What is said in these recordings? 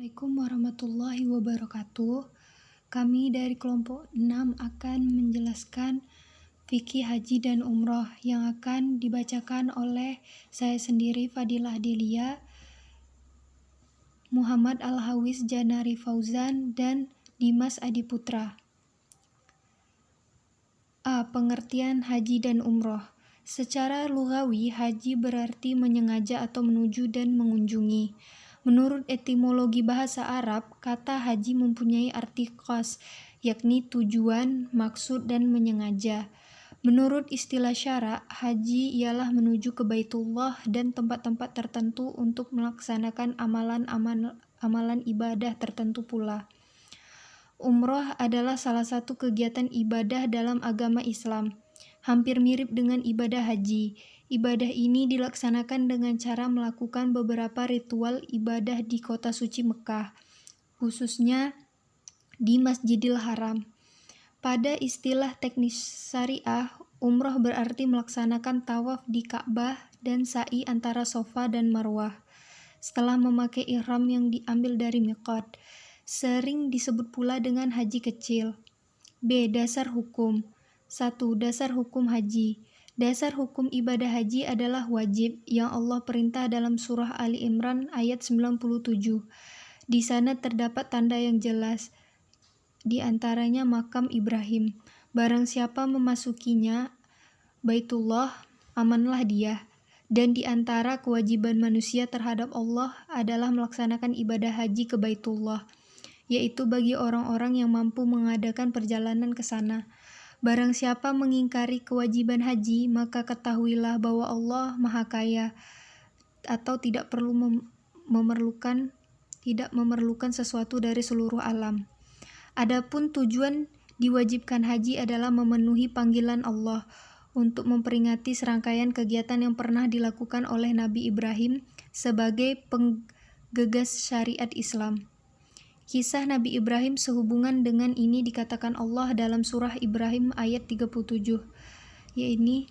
Assalamualaikum warahmatullahi wabarakatuh. Kami dari kelompok 6 akan menjelaskan fikih haji dan umroh yang akan dibacakan oleh saya sendiri, Fadilah Delia, Muhammad Al-Hawis Janari Fauzan, dan Dimas Adiputra. A. Pengertian haji dan umroh. Secara lughawi, haji berarti menyengaja atau menuju dan mengunjungi. Menurut etimologi bahasa Arab, kata haji mempunyai arti khas, yakni tujuan, maksud, dan menyengaja. Menurut istilah syara, haji ialah menuju ke Baitullah dan tempat-tempat tertentu untuk melaksanakan amalan ibadah tertentu pula. Umroh adalah salah satu kegiatan ibadah dalam agama Islam. Hampir mirip dengan ibadah haji. Ibadah ini dilaksanakan dengan cara melakukan beberapa ritual ibadah di kota suci Mekah, khususnya di Masjidil Haram. Pada istilah teknis syariah, umroh berarti melaksanakan tawaf di Ka'bah dan sa'i antara Safa dan Marwah setelah memakai ihram yang diambil dari miqat. Sering disebut pula dengan haji kecil. B. Dasar hukum. 1. Dasar hukum haji. Dasar hukum ibadah haji adalah wajib yang Allah perintah dalam surah Ali Imran ayat 97. Di sana terdapat tanda yang jelas, di antaranya makam Ibrahim. Barang siapa memasukinya, Baitullah, amanlah dia. Dan di antara kewajiban manusia terhadap Allah adalah melaksanakan ibadah haji ke Baitullah, yaitu bagi orang-orang yang mampu mengadakan perjalanan ke sana. Barang siapa mengingkari kewajiban haji, maka ketahuilah bahwa Allah Maha Kaya atau tidak memerlukan sesuatu dari seluruh alam. Adapun tujuan diwajibkan haji adalah memenuhi panggilan Allah untuk memperingati serangkaian kegiatan yang pernah dilakukan oleh Nabi Ibrahim sebagai penggagas syariat Islam. Kisah Nabi Ibrahim sehubungan dengan ini dikatakan Allah dalam surah Ibrahim ayat 37, yaitu,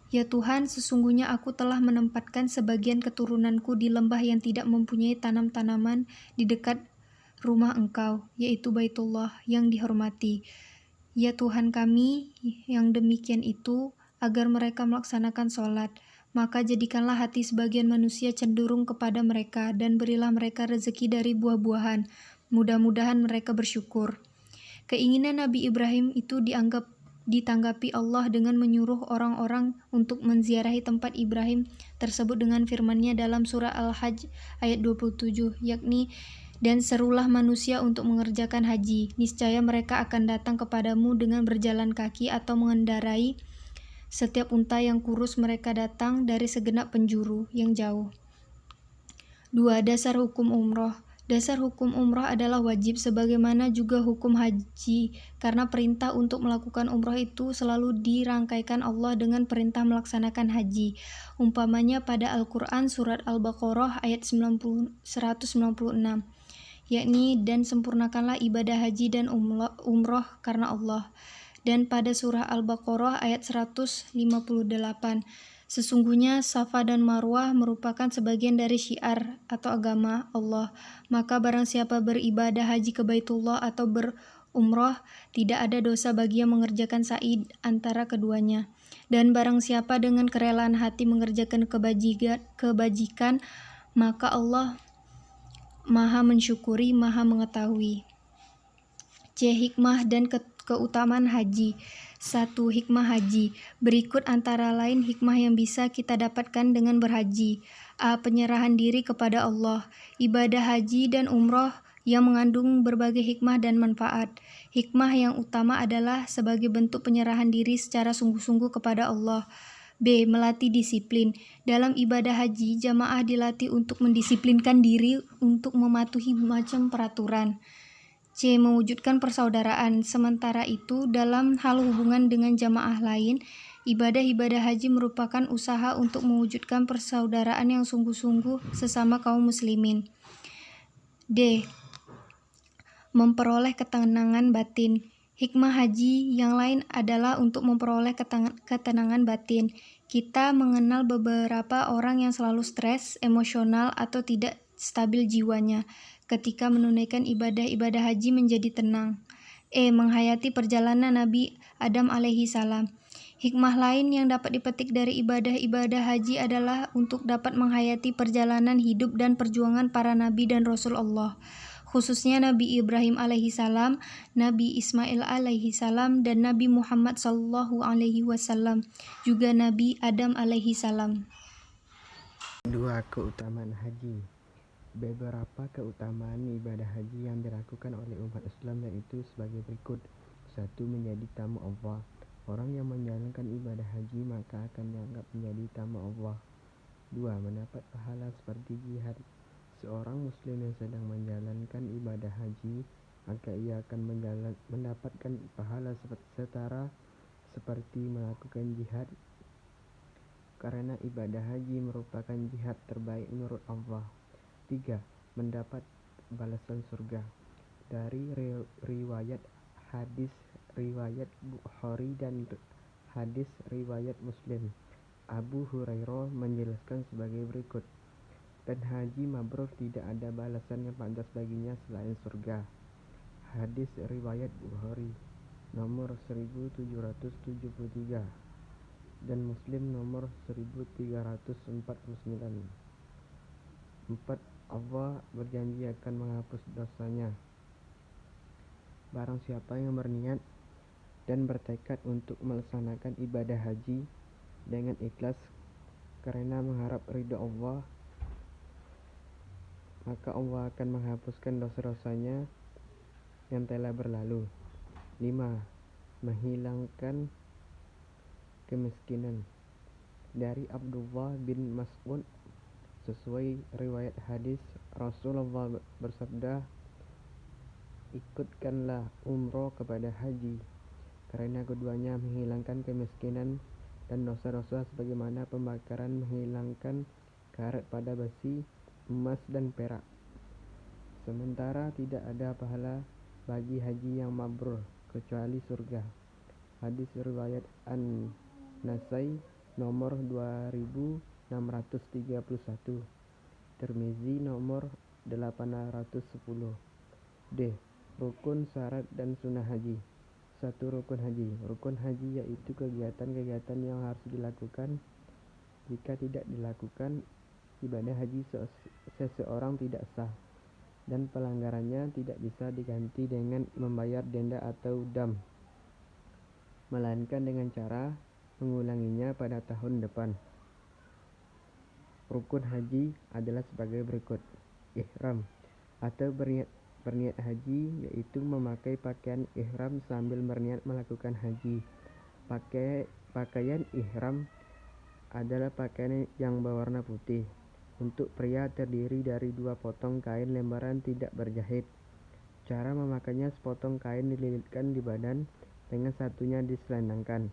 "Ya Tuhan, sesungguhnya aku telah menempatkan sebagian keturunanku di lembah yang tidak mempunyai tanam-tanaman di dekat rumah Engkau, yaitu Baitullah yang dihormati. Ya Tuhan kami, yang demikian itu, agar mereka melaksanakan sholat. Maka jadikanlah hati sebagian manusia cenderung kepada mereka, dan berilah mereka rezeki dari buah-buahan. Mudah-mudahan mereka bersyukur." Keinginan Nabi Ibrahim itu ditanggapi Allah dengan menyuruh orang-orang untuk menziarahi tempat Ibrahim tersebut dengan firman-Nya dalam surah Al-Hajj ayat 27, yakni, "Dan serulah manusia untuk mengerjakan haji, niscaya mereka akan datang kepadamu dengan berjalan kaki atau mengendarai setiap unta yang kurus. Mereka datang dari segenap penjuru yang jauh." 2. Dasar hukum umroh. Dasar hukum umroh adalah wajib sebagaimana juga hukum haji, karena perintah untuk melakukan umroh itu selalu dirangkaikan Allah dengan perintah melaksanakan haji. Umpamanya pada Al-Quran surat Al-Baqarah ayat 196, yakni, "Dan sempurnakanlah ibadah haji dan umroh karena Allah." Dan pada surah Al-Baqarah ayat 158, "Sesungguhnya Safa dan Marwah merupakan sebagian dari syiar atau agama Allah. Maka barang siapa beribadah haji ke Baitullah atau berumroh, tidak ada dosa bagi yang mengerjakan sa'i antara keduanya. Dan barang siapa dengan kerelaan hati mengerjakan kebajikan, maka Allah Maha mensyukuri, Maha mengetahui." C. Hikmah dan keutamaan haji. 1. Hikmah haji. Berikut antara lain hikmah yang bisa kita dapatkan dengan berhaji. A. Penyerahan diri kepada Allah. Ibadah haji dan umroh yang mengandung berbagai hikmah dan manfaat. Hikmah yang utama adalah sebagai bentuk penyerahan diri secara sungguh-sungguh kepada Allah. B. Melatih disiplin. Dalam ibadah haji, jamaah dilatih untuk mendisiplinkan diri untuk mematuhi macam peraturan. C. Mewujudkan persaudaraan. Sementara itu, dalam hal hubungan dengan jamaah lain, ibadah-ibadah haji merupakan usaha untuk mewujudkan persaudaraan yang sungguh-sungguh sesama kaum muslimin. D. Memperoleh ketenangan batin. Hikmah haji yang lain adalah untuk memperoleh ketenangan batin. Kita mengenal beberapa orang yang selalu stres, emosional, atau tidak stabil jiwanya. ketika menunaikan ibadah-ibadah haji menjadi tenang. Menghayati perjalanan Nabi Adam alaihi salam. Hikmah lain yang dapat dipetik dari ibadah-ibadah haji adalah untuk dapat menghayati perjalanan hidup dan perjuangan para nabi dan rasul Allah, khususnya Nabi Ibrahim alaihi salam, Nabi Ismail alaihi salam, dan Nabi Muhammad sallallahu alaihi wasallam, juga Nabi Adam alaihi salam. 2. Keutamaan haji. Beberapa keutamaan ibadah haji yang dilakukan oleh umat Islam yaitu sebagai berikut. 1. Menjadi tamu Allah. Orang yang menjalankan ibadah haji maka akan dianggap menjadi tamu Allah. 2. Mendapat pahala seperti jihad. Seorang muslim yang sedang menjalankan ibadah haji maka ia akan mendapatkan pahala setara seperti melakukan jihad, karena ibadah haji merupakan jihad terbaik menurut Allah. 3. Mendapat balasan surga. Dari riwayat hadis riwayat Bukhari dan hadis riwayat Muslim, Abu Hurairah menjelaskan sebagai berikut: dan haji mabrur tidak ada balasan yang pantas baginya selain surga. Hadis riwayat Bukhari nomor 1773 dan Muslim nomor 1349. 4. Allah berjanji akan menghapus dosanya. Barang siapa yang berniat dan bertekad untuk melaksanakan ibadah haji dengan ikhlas karena mengharap ridha Allah, maka Allah akan menghapuskan dosa-dosanya yang telah berlalu. 5. Menghilangkan kemiskinan. Dari Abdullah bin Mas'ud, sesuai riwayat hadis, Rasulullah bersabda, ikutkanlah umroh kepada haji, karena keduanya menghilangkan kemiskinan dan dosa-dosa sebagaimana pembakaran menghilangkan karat pada besi, emas dan perak. Sementara tidak ada pahala bagi haji yang mabrur kecuali surga. Hadis riwayat An-Nasai nomor 2631, Tirmizi nomor 810. D. Rukun, syarat, dan sunnah haji. 1. Rukun haji. Rukun haji yaitu kegiatan-kegiatan yang harus dilakukan. Jika tidak dilakukan, ibadah haji seseorang tidak sah, dan pelanggarannya tidak bisa diganti dengan membayar denda atau dam, melainkan dengan cara mengulanginya pada tahun depan. Rukun haji adalah sebagai berikut: ihram atau berniat haji, yaitu memakai pakaian ihram sambil berniat melakukan haji. Pakaian ihram adalah pakaian yang berwarna putih. Untuk pria terdiri dari 2 potong kain lembaran tidak berjahit. Cara memakainya: sepotong kain dililitkan di badan dengan satunya diselendangkan.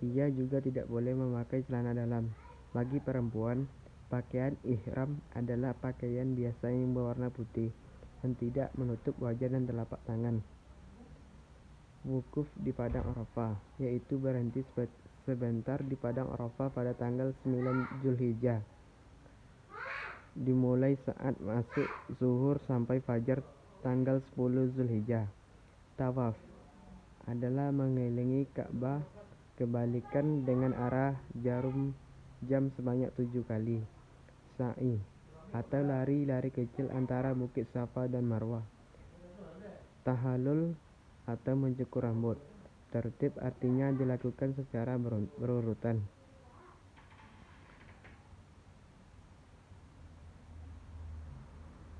Ia juga tidak boleh memakai celana dalam. Bagi perempuan, pakaian ihram adalah pakaian biasa yang berwarna putih dan tidak menutup wajah dan telapak tangan. Wukuf di Padang Arafah, yaitu berhenti sebentar di Padang Arafah pada tanggal 9 Zulhijjah, dimulai saat masuk zuhur sampai fajar tanggal 10 Zulhijjah. Tawaf adalah mengelilingi Ka'bah kebalikan dengan arah jarum jam sebanyak 7 kali. Sa'i atau lari kecil antara bukit Safa dan Marwah. Tahallul atau mencukur rambut. Tertib artinya dilakukan secara berurutan.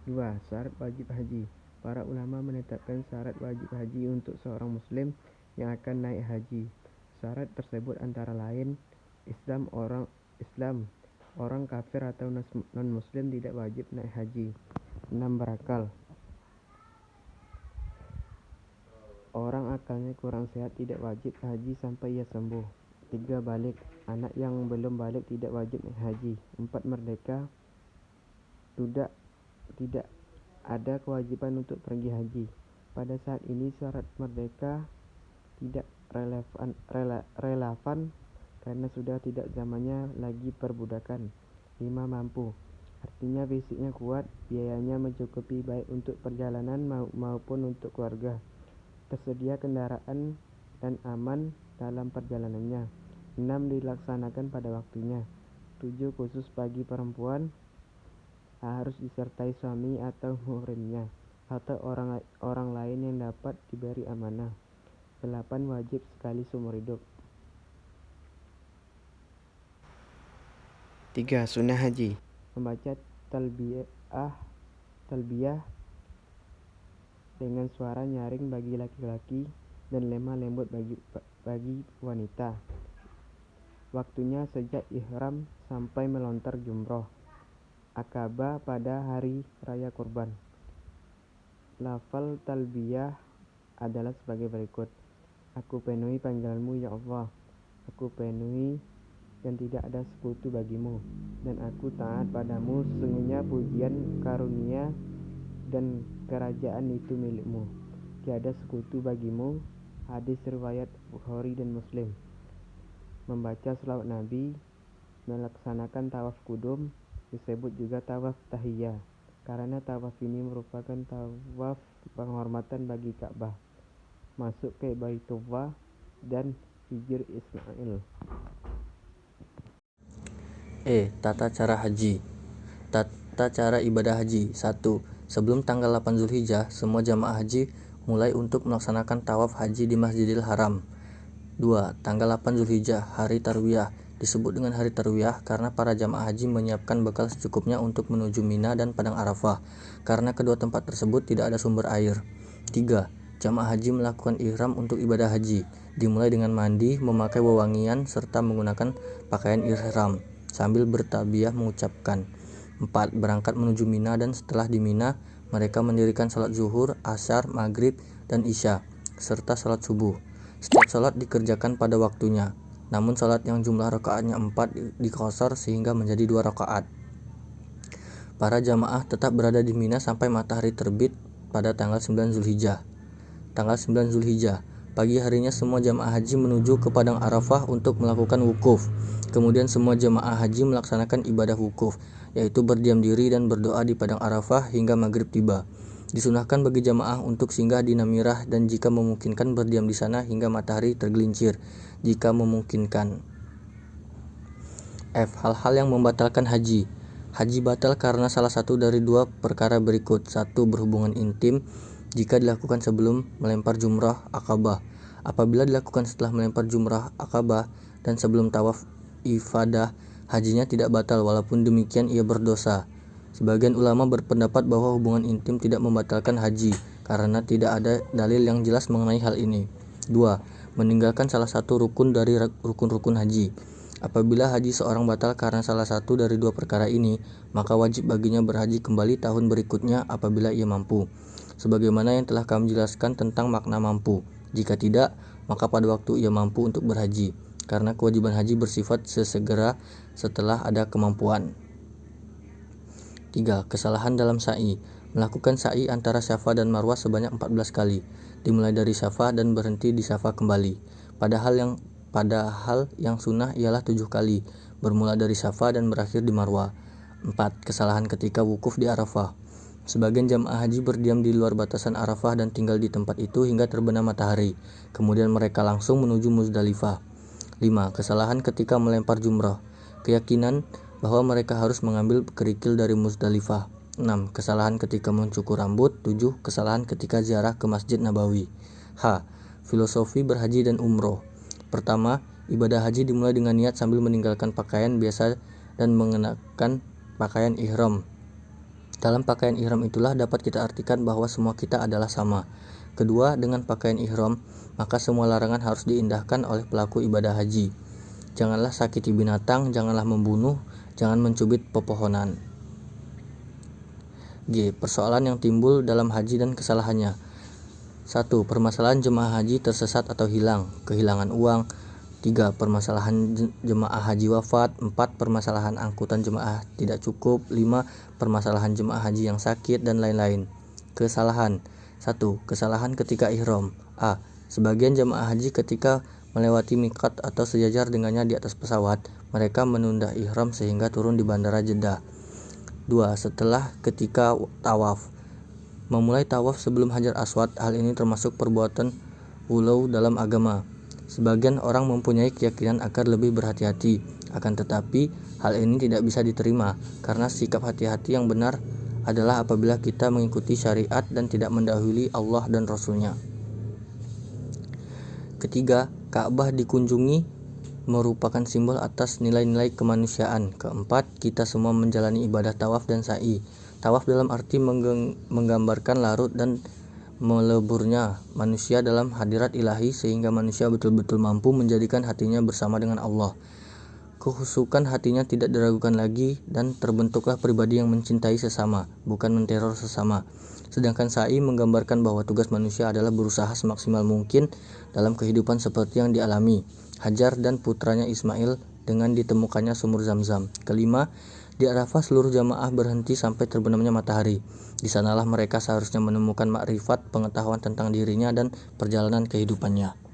Dua. Syarat wajib haji. Para ulama menetapkan syarat wajib haji untuk seorang muslim yang akan naik haji. Syarat tersebut antara lain: orang kafir atau non-muslim tidak wajib naik haji. 6. Berakal. Orang akalnya kurang sehat tidak wajib haji sampai ia sembuh. 3. Balik. Anak yang belum balik tidak wajib naik haji. 4. Merdeka. Tidak ada kewajiban untuk pergi haji. Pada saat ini syarat merdeka tidak relevan karena sudah tidak zamannya lagi perbudakan. 5. Mampu. Artinya fisiknya kuat, biayanya mencukupi baik untuk perjalanan maupun untuk keluarga. Tersedia kendaraan dan aman dalam perjalanannya. 6. Dilaksanakan pada waktunya. 7. Khusus bagi perempuan harus disertai suami atau muhrimnya atau orang lain yang dapat diberi amanah. 8. Wajib sekali seumur hidup. 3. Sunnah haji. Membaca talbiyah dengan suara nyaring bagi laki-laki dan lemah lembut bagi wanita. Waktunya sejak ihram sampai melontar jumroh Aqabah pada hari raya kurban. Lafal talbiyah adalah sebagai berikut. Aku penuhi panggilanmu ya Allah. Aku penuhi dan tidak ada sekutu bagimu, dan aku taat padamu. Sesungguhnya pujian, karunia, dan kerajaan itu milikmu. Tiada sekutu bagimu. Hadis riwayat Bukhari dan Muslim. Membaca selawat Nabi, melaksanakan tawaf kudum, disebut juga tawaf tahiyah, karena tawaf ini merupakan tawaf penghormatan bagi Ka'bah, masuk ke Baitullah dan hijr Ismail. Tata cara haji. Tata cara ibadah haji. 1. Sebelum tanggal 8 Zulhijjah, semua jamaah haji mulai untuk melaksanakan tawaf haji di Masjidil Haram. 2. Tanggal 8 Zulhijjah, hari Tarwiyah. Disebut dengan hari Tarwiyah karena para jamaah haji menyiapkan bekal secukupnya untuk menuju Mina dan Padang Arafah, karena kedua tempat tersebut tidak ada sumber air. 3. Jamaah haji melakukan ihram untuk ibadah haji, dimulai dengan mandi, memakai wewangian, serta menggunakan pakaian ihram sambil bertalbiyah mengucapkan. 4. Berangkat menuju Mina, dan setelah di Mina mereka mendirikan salat zuhur, asar, maghrib, dan isya, serta salat subuh. Setiap salat dikerjakan pada waktunya, namun salat yang jumlah rakaatnya 4 dikosor sehingga menjadi 2 rakaat. Para jamaah tetap berada di Mina sampai matahari terbit pada tanggal 9 Zulhijjah. Tanggal 9 Zulhijjah, pagi harinya semua jamaah haji menuju ke Padang Arafah untuk melakukan wukuf. Kemudian semua jamaah haji melaksanakan ibadah wukuf, yaitu berdiam diri dan berdoa di Padang Arafah hingga maghrib tiba. Disunahkan bagi jamaah untuk singgah di Namirah dan jika memungkinkan berdiam di sana hingga matahari tergelincir, jika memungkinkan. Hal-hal yang membatalkan haji. Haji batal karena salah satu dari 2 perkara berikut. 1. Berhubungan intim jika dilakukan sebelum melempar jumrah Aqabah. Apabila dilakukan setelah melempar jumrah Aqabah dan sebelum tawaf ifadah, hajinya tidak batal, walaupun demikian ia berdosa. Sebagian ulama berpendapat bahwa hubungan intim tidak membatalkan haji karena tidak ada dalil yang jelas mengenai hal ini. 2. Meninggalkan salah satu rukun dari rukun-rukun haji. Apabila haji seorang batal karena salah satu dari 2 perkara ini, maka wajib baginya berhaji kembali tahun berikutnya apabila ia mampu, sebagaimana yang telah kami jelaskan tentang makna mampu. Jika tidak, maka pada waktu ia mampu untuk berhaji, karena kewajiban haji bersifat sesegera setelah ada kemampuan. 3. Kesalahan dalam sa'i. Melakukan sa'i antara Safa dan Marwah sebanyak 14 kali, dimulai dari Safa dan berhenti di Safa kembali. Padahal yang sunnah ialah 7 kali, bermula dari Safa dan berakhir di Marwah. 4. Kesalahan ketika wukuf di Arafah. Sebagian jamaah haji berdiam di luar batasan Arafah dan tinggal di tempat itu hingga terbenam matahari. Kemudian mereka langsung menuju Muzdalifah. 5. Kesalahan ketika melempar jumrah. Keyakinan bahwa mereka harus mengambil kerikil dari Muzdalifah. 6. Kesalahan ketika mencukur rambut. 7. Kesalahan ketika ziarah ke Masjid Nabawi. Filosofi berhaji dan umroh. Pertama, ibadah haji dimulai dengan niat sambil meninggalkan pakaian biasa dan mengenakan pakaian ihram. Dalam pakaian ihram itulah dapat kita artikan bahwa semua kita adalah sama. Kedua, dengan pakaian ihram, maka semua larangan harus diindahkan oleh pelaku ibadah haji. Janganlah sakiti binatang, janganlah membunuh, jangan mencubit pepohonan. Persoalan yang timbul dalam haji dan kesalahannya. 1. Permasalahan jemaah haji tersesat atau hilang, kehilangan uang. 3. Permasalahan jemaah haji wafat. 4. Permasalahan angkutan jemaah tidak cukup. 5. Permasalahan jemaah haji yang sakit, dan lain-lain. Kesalahan. 1. Kesalahan ketika ihram. A. Sebagian jemaah haji ketika melewati miqat atau sejajar dengannya di atas pesawat, mereka menunda ihram sehingga turun di Bandara Jeddah. 2. Setelah ketika tawaf. Memulai tawaf sebelum Hajar Aswad, hal ini termasuk perbuatan ghuluw dalam agama. Sebagian orang mempunyai keyakinan agar lebih berhati-hati, akan tetapi hal ini tidak bisa diterima karena sikap hati-hati yang benar adalah apabila kita mengikuti syariat dan tidak mendahului Allah dan Rasul-Nya. Ketiga, Ka'bah dikunjungi merupakan simbol atas nilai-nilai kemanusiaan. Keempat, kita semua menjalani ibadah tawaf dan sa'i. Tawaf dalam arti menggambarkan larut dan meleburnya manusia dalam hadirat ilahi sehingga manusia betul-betul mampu menjadikan hatinya bersama dengan Allah. Kehusukan hatinya tidak diragukan lagi dan terbentuklah pribadi yang mencintai sesama, bukan menteror sesama. Sedangkan sa'i menggambarkan bahwa tugas manusia adalah berusaha semaksimal mungkin dalam kehidupan seperti yang dialami Hajar dan putranya Ismail dengan ditemukannya sumur Zam-Zam. Kelima, di Arafah seluruh jamaah berhenti sampai terbenamnya matahari. Di sanalah mereka seharusnya menemukan makrifat, pengetahuan tentang dirinya dan perjalanan kehidupannya.